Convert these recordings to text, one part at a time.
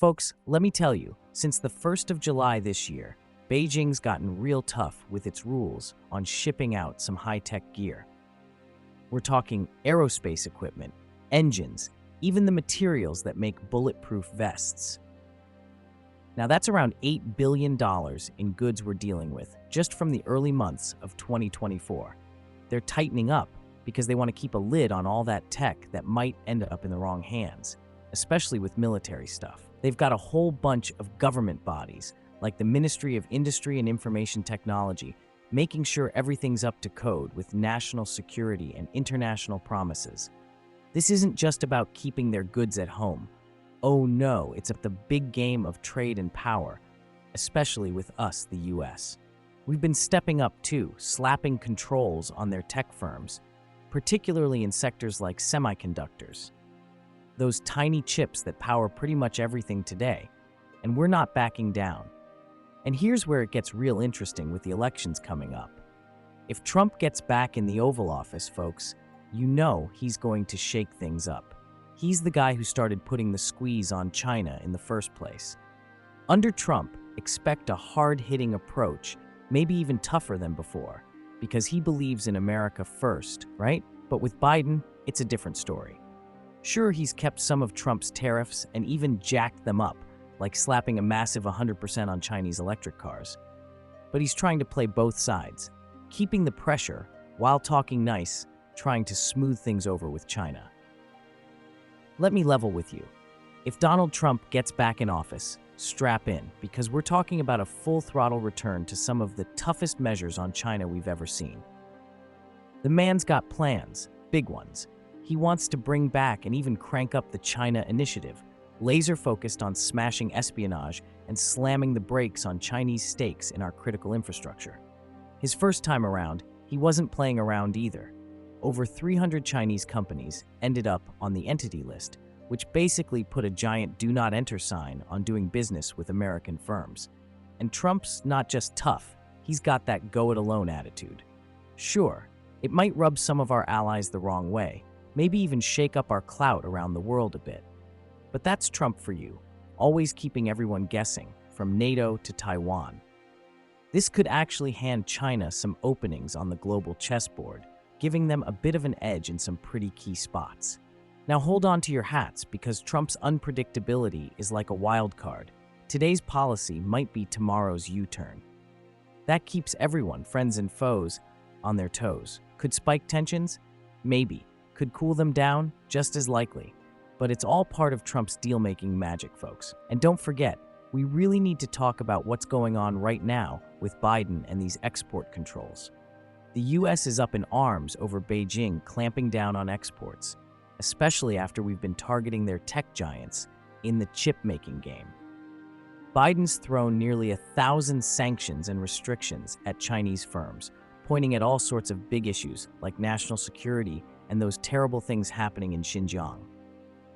Folks, let me tell you, since the 1st of July this year, Beijing's gotten real tough with its rules on shipping out some high-tech gear. We're talking aerospace equipment, engines, even the materials that make bulletproof vests. Now that's around $8 billion in goods we're dealing with just from the early months of 2024. They're tightening up because they want to keep a lid on all that tech that might end up in the wrong hands, especially with military stuff. They've got a whole bunch of government bodies, like the Ministry of Industry and Information Technology, making sure everything's up to code with national security and international promises. This isn't just about keeping their goods at home. Oh no, it's the big game of trade and power, especially with us, the US. We've been stepping up too, slapping controls on their tech firms, particularly in sectors like semiconductors. Those tiny chips that power pretty much everything today, and we're not backing down. And here's where it gets real interesting with the elections coming up. If Trump gets back in the Oval Office, folks, you know he's going to shake things up. He's the guy who started putting the squeeze on China in the first place. Under Trump, expect a hard-hitting approach, maybe even tougher than before, because he believes in America first, right? But with Biden, it's a different story. Sure, he's kept some of Trump's tariffs and even jacked them up, like slapping a massive 100% on Chinese electric cars. But he's trying to play both sides, keeping the pressure while talking nice, trying to smooth things over with China. Let me level with you. If Donald Trump gets back in office, strap in, because we're talking about a full-throttle return to some of the toughest measures on China we've ever seen. The man's got plans, big ones. He wants to bring back and even crank up the China Initiative, laser-focused on smashing espionage and slamming the brakes on Chinese stakes in our critical infrastructure. His first time around, he wasn't playing around either. Over 300 Chinese companies ended up on the Entity List, which basically put a giant do not enter sign on doing business with American firms. And Trump's not just tough, he's got that go-it-alone attitude. Sure, it might rub some of our allies the wrong way, maybe even shake up our clout around the world a bit. But that's Trump for you, always keeping everyone guessing, from NATO to Taiwan. This could actually hand China some openings on the global chessboard, giving them a bit of an edge in some pretty key spots. Now hold on to your hats, because Trump's unpredictability is like a wild card. Today's policy might be tomorrow's U-turn. That keeps everyone, friends and foes, on their toes. Could spike tensions? Maybe. Could cool them down? Just as likely. But it's all part of Trump's deal-making magic, folks. And don't forget, we really need to talk about what's going on right now with Biden and these export controls. The US is up in arms over Beijing clamping down on exports, especially after we've been targeting their tech giants in the chip-making game. Biden's thrown nearly 1,000 sanctions and restrictions at Chinese firms, pointing at all sorts of big issues like national security and those terrible things happening in Xinjiang.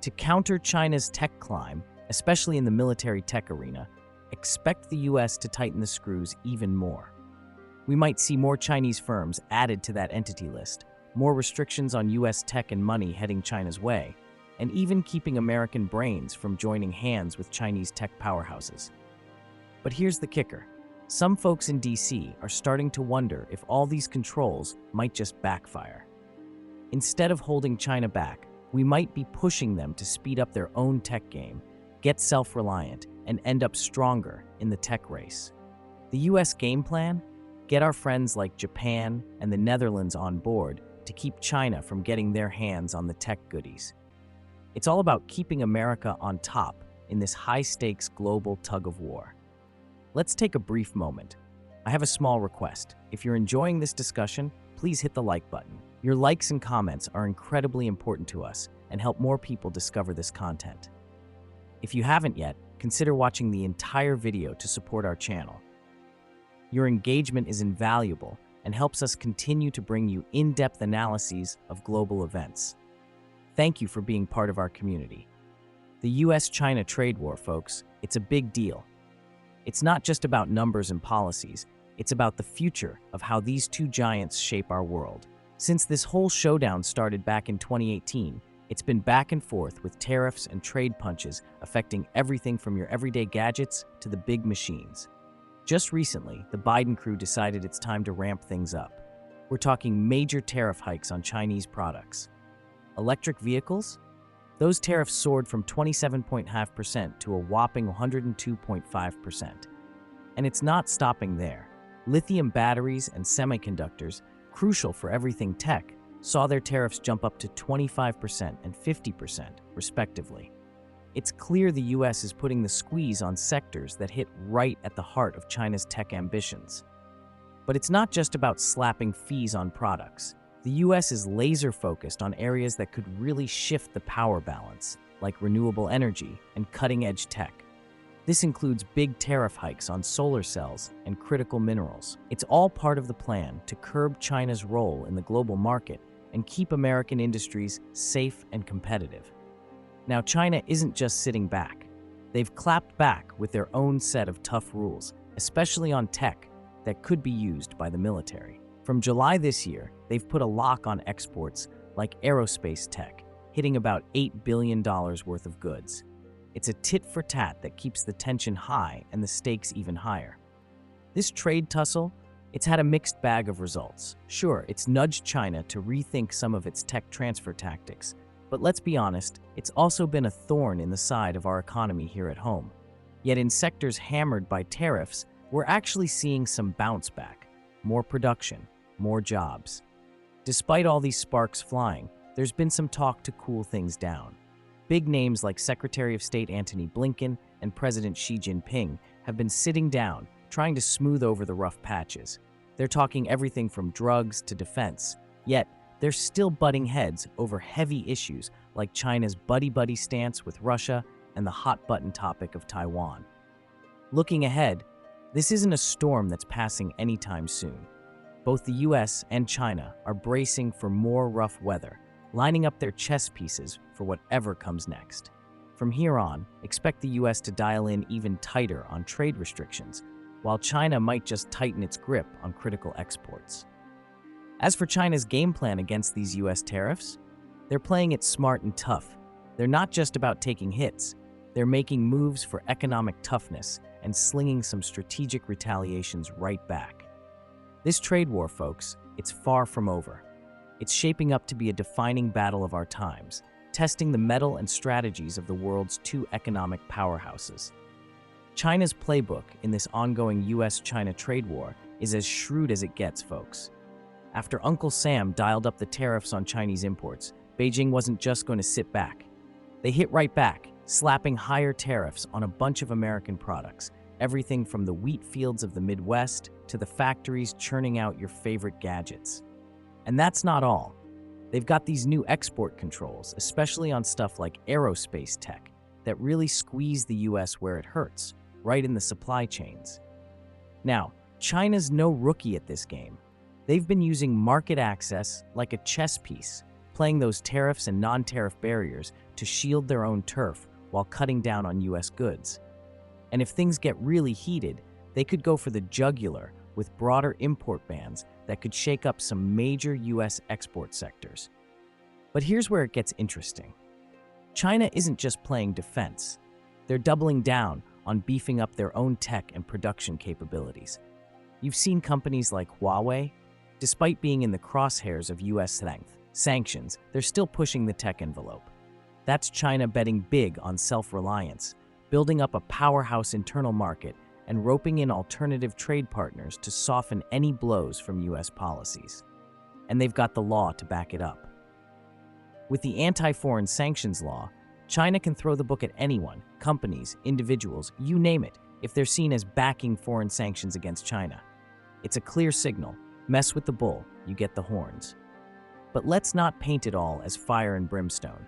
To counter China's tech climb, especially in the military tech arena, expect the US to tighten the screws even more. We might see more Chinese firms added to that entity list, more restrictions on US tech and money heading China's way, and even keeping American brains from joining hands with Chinese tech powerhouses. But here's the kicker. Some folks in DC are starting to wonder if all these controls might just backfire. Instead of holding China back, we might be pushing them to speed up their own tech game, get self-reliant, and end up stronger in the tech race. The US game plan? Get our friends like Japan and the Netherlands on board to keep China from getting their hands on the tech goodies. It's all about keeping America on top in this high-stakes global tug-of-war. Let's take a brief moment. I have a small request. If you're enjoying this discussion, please hit the like button. Your likes and comments are incredibly important to us and help more people discover this content. If you haven't yet, consider watching the entire video to support our channel. Your engagement is invaluable and helps us continue to bring you in-depth analyses of global events. Thank you for being part of our community. The US-China trade war, folks, it's a big deal. It's not just about numbers and policies, it's about the future of how these two giants shape our world. Since this whole showdown started back in 2018, It's been back and forth with tariffs and trade punches affecting everything from your everyday gadgets to the big machines. Just recently, the Biden crew decided it's time to ramp things up. We're talking major tariff hikes on Chinese products. Electric vehicles? Those tariffs soared from 27.5% to a whopping 102.5%. And it's not stopping there. Lithium batteries and semiconductors, crucial for everything tech, saw their tariffs jump up to 25% and 50%, respectively. It's clear the US is putting the squeeze on sectors that hit right at the heart of China's tech ambitions. But it's not just about slapping fees on products. The US is laser-focused on areas that could really shift the power balance, like renewable energy and cutting-edge tech. This includes big tariff hikes on solar cells and critical minerals. It's all part of the plan to curb China's role in the global market and keep American industries safe and competitive. Now, China isn't just sitting back. They've clapped back with their own set of tough rules, especially on tech that could be used by the military. From July this year, they've put a lock on exports like aerospace tech, hitting about $8 billion worth of goods. It's a tit for tat that keeps the tension high and the stakes even higher. This trade tussle, it's had a mixed bag of results. Sure, it's nudged China to rethink some of its tech transfer tactics, but let's be honest, it's also been a thorn in the side of our economy here at home. Yet in sectors hammered by tariffs, we're actually seeing some bounce back, more production, more jobs. Despite all these sparks flying, there's been some talk to cool things down. Big names like Secretary of State Antony Blinken and President Xi Jinping have been sitting down, trying to smooth over the rough patches. They're talking everything from drugs to defense, yet they're still butting heads over heavy issues like China's buddy-buddy stance with Russia and the hot-button topic of Taiwan. Looking ahead, this isn't a storm that's passing anytime soon. Both the US and China are bracing for more rough weather, lining up their chess pieces for whatever comes next. From here on, expect the US to dial in even tighter on trade restrictions, while China might just tighten its grip on critical exports. As for China's game plan against these US tariffs, they're playing it smart and tough. They're not just about taking hits, they're making moves for economic toughness and slinging some strategic retaliations right back. This trade war, folks, it's far from over. It's shaping up to be a defining battle of our times, testing the mettle and strategies of the world's two economic powerhouses. China's playbook in this ongoing US-China trade war is as shrewd as it gets, folks. After Uncle Sam dialed up the tariffs on Chinese imports, Beijing wasn't just going to sit back. They hit right back, slapping higher tariffs on a bunch of American products, everything from the wheat fields of the Midwest to the factories churning out your favorite gadgets. And that's not all. They've got these new export controls, especially on stuff like aerospace tech, that really squeeze the US where it hurts, right in the supply chains. Now, China's no rookie at this game. They've been using market access like a chess piece, playing those tariffs and non-tariff barriers to shield their own turf while cutting down on US goods. And if things get really heated, they could go for the jugular with broader import bans that could shake up some major US export sectors. But here's where it gets interesting. China isn't just playing defense. They're doubling down on beefing up their own tech and production capabilities. You've seen companies like Huawei. Despite being in the crosshairs of US sanctions, they're still pushing the tech envelope. That's China betting big on self-reliance, building up a powerhouse internal market, and roping in alternative trade partners to soften any blows from US policies. And they've got the law to back it up. With the anti-foreign sanctions law, China can throw the book at anyone, companies, individuals, you name it, if they're seen as backing foreign sanctions against China. It's a clear signal. Mess with the bull, you get the horns. But let's not paint it all as fire and brimstone.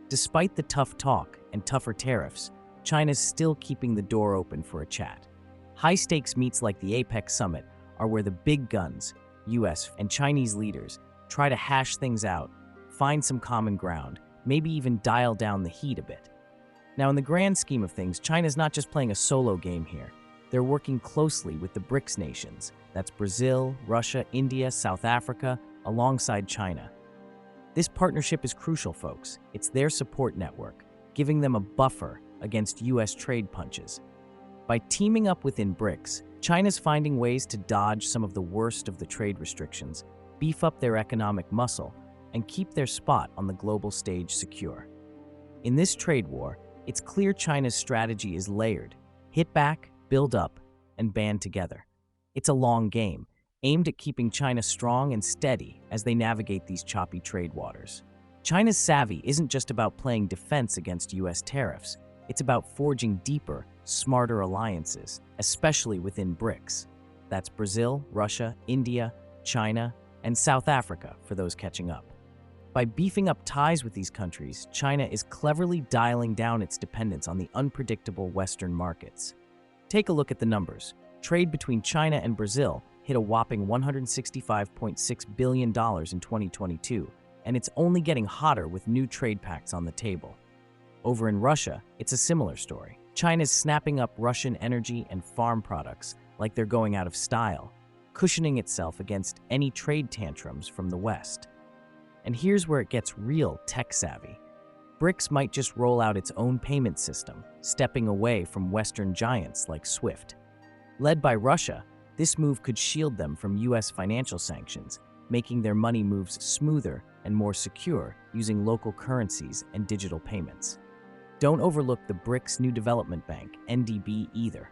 Despite the tough talk and tougher tariffs, China's still keeping the door open for a chat. High-stakes meets like the APEC summit are where the big guns, US and Chinese leaders, try to hash things out, find some common ground, maybe even dial down the heat a bit. Now, in the grand scheme of things, China's not just playing a solo game here. They're working closely with the BRICS nations. That's Brazil, Russia, India, South Africa, alongside China. This partnership is crucial, folks. It's their support network, giving them a buffer against U.S. trade punches. By teaming up within BRICS, China's finding ways to dodge some of the worst of the trade restrictions, beef up their economic muscle, and keep their spot on the global stage secure. In this trade war, it's clear China's strategy is layered: hit back, build up, and band together. It's a long game, aimed at keeping China strong and steady as they navigate these choppy trade waters. China's savvy isn't just about playing defense against U.S. tariffs. It's about forging deeper, smarter alliances, especially within BRICS. That's Brazil, Russia, India, China, and South Africa for those catching up. By beefing up ties with these countries, China is cleverly dialing down its dependence on the unpredictable Western markets. Take a look at the numbers. Trade between China and Brazil hit a whopping $165.6 billion in 2022, and it's only getting hotter with new trade pacts on the table. Over in Russia, it's a similar story. China's snapping up Russian energy and farm products like they're going out of style, cushioning itself against any trade tantrums from the West. And here's where it gets real tech-savvy. BRICS might just roll out its own payment system, stepping away from Western giants like SWIFT. Led by Russia, this move could shield them from U.S. financial sanctions, making their money moves smoother and more secure using local currencies and digital payments. Don't overlook the BRICS New Development Bank, NDB, either.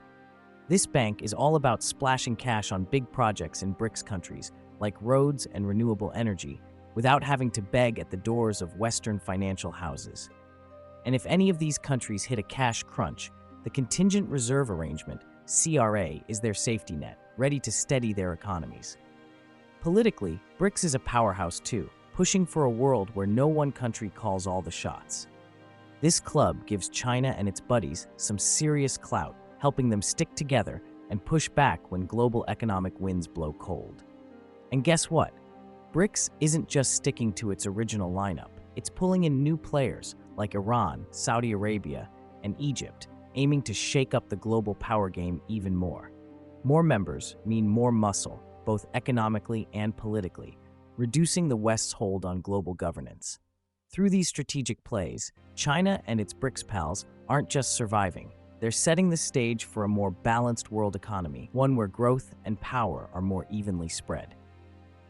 This bank is all about splashing cash on big projects in BRICS countries like roads and renewable energy, without having to beg at the doors of Western financial houses. And if any of these countries hit a cash crunch, the Contingent Reserve Arrangement, CRA, is their safety net, ready to steady their economies. Politically, BRICS is a powerhouse too, pushing for a world where no one country calls all the shots. This club gives China and its buddies some serious clout, helping them stick together and push back when global economic winds blow cold. And guess what? BRICS isn't just sticking to its original lineup. It's pulling in new players like Iran, Saudi Arabia, and Egypt, aiming to shake up the global power game even more. More members mean more muscle, both economically and politically, reducing the West's hold on global governance. Through these strategic plays, China and its BRICS pals aren't just surviving. They're setting the stage for a more balanced world economy, one where growth and power are more evenly spread.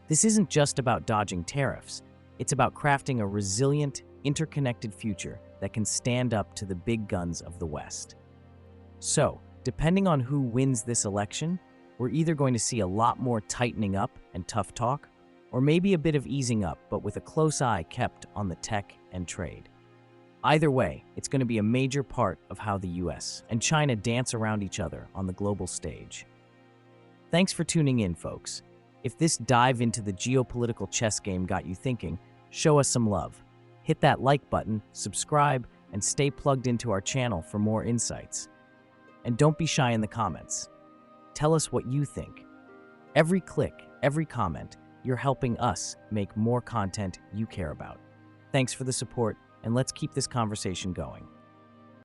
This isn't just about dodging tariffs. It's about crafting a resilient, interconnected future that can stand up to the big guns of the West. So, depending on who wins this election, we're either going to see a lot more tightening up and tough talk, or maybe a bit of easing up, but with a close eye kept on the tech and trade. Either way, it's going to be a major part of how the US and China dance around each other on the global stage. Thanks for tuning in, folks. If this dive into the geopolitical chess game got you thinking, show us some love. Hit that like button, subscribe, and stay plugged into our channel for more insights. And don't be shy in the comments. Tell us what you think. Every click, every comment, you're helping us make more content you care about. Thanks for the support, and let's keep this conversation going.